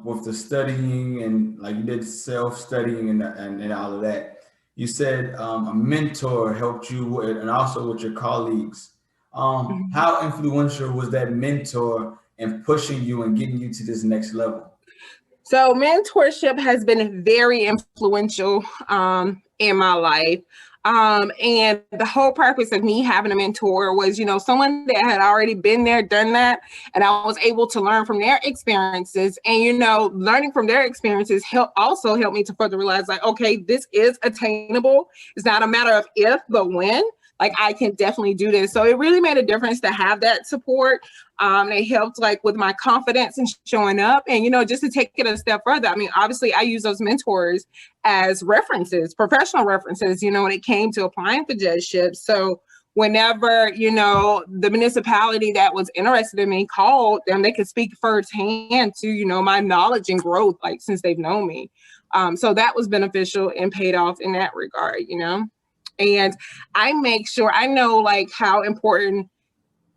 with the studying and like you did self-studying and all of that, you said a mentor helped you with, and also with your colleagues. How influential was that mentor in pushing you and getting you to this next level? So mentorship has been very influential in my life. And the whole purpose of me having a mentor was, someone that had already been there, done that, and I was able to learn from their experiences. And, learning from their experiences also helped me to further realize, like, okay, this is attainable. It's not a matter of if, but when. Like, I can definitely do this. So it really made a difference to have that support. It helped like with my confidence and showing up, and, just to take it a step further. I mean, obviously I use those mentors as references, professional references, when it came to applying for judgeships. So whenever, the municipality that was interested in me called them, they could speak firsthand to, my knowledge and growth, like since they've known me. So that was beneficial and paid off in that regard, And I make sure I know like how important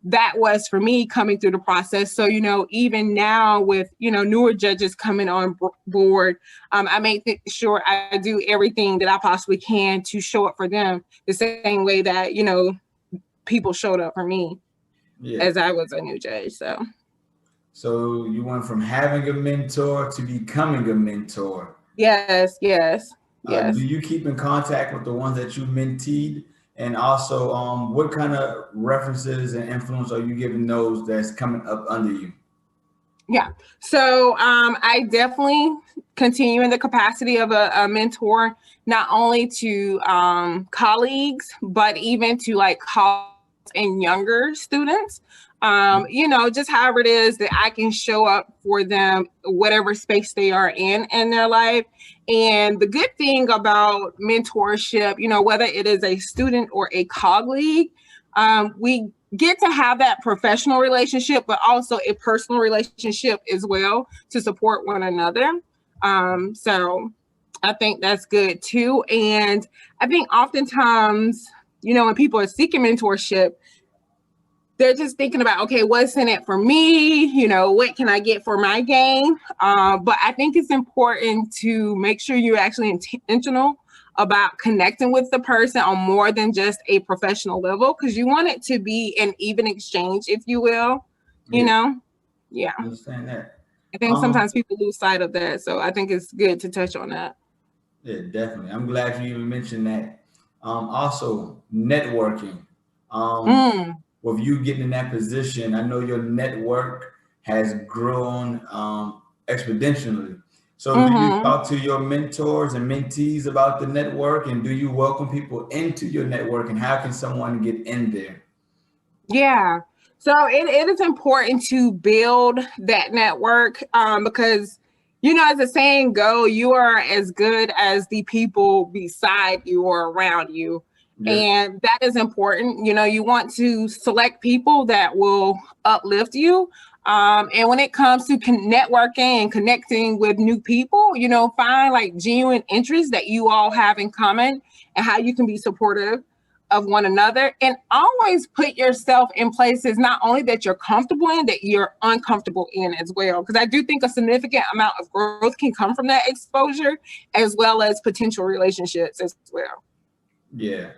that was for me coming through the process. So, even now with, newer judges coming on board, I make sure I do everything that I possibly can to show up for them the same way that, people showed up for me as I was a new judge. So you went from having a mentor to becoming a mentor. Yes. Do you keep in contact with the ones that you menteed? And also, what kind of references and influence are you giving those that's coming up under you? Yeah. So I definitely continue in the capacity of a mentor, not only to colleagues, but even to like college and younger students. Just however it is that I can show up for them, whatever space they are in their life. And the good thing about mentorship, whether it is a student or a colleague, we get to have that professional relationship, but also a personal relationship as well to support one another. So I think that's good too. And I think oftentimes, when people are seeking mentorship, they're just thinking about, okay, what's in it for me? What can I get for my game? But I think it's important to make sure you're actually intentional about connecting with the person on more than just a professional level, because you want it to be an even exchange, if you will, Yeah. I understand that. I think sometimes people lose sight of that. So I think it's good to touch on that. Yeah, definitely. I'm glad you even mentioned that. Also, networking. With you getting in that position, I know your network has grown exponentially. So do you talk to your mentors and mentees about the network, and do you welcome people into your network, and how can someone get in there? Yeah. So it is important to build that network because, as the saying go, you are as good as the people beside you or around you. Yeah. And that is important. You want to select people that will uplift you. And when it comes to networking and connecting with new people, find like genuine interests that you all have in common and how you can be supportive of one another, and always put yourself in places not only that you're comfortable in, that you're uncomfortable in as well. Because I do think a significant amount of growth can come from that exposure, as well as potential relationships as well. Yeah,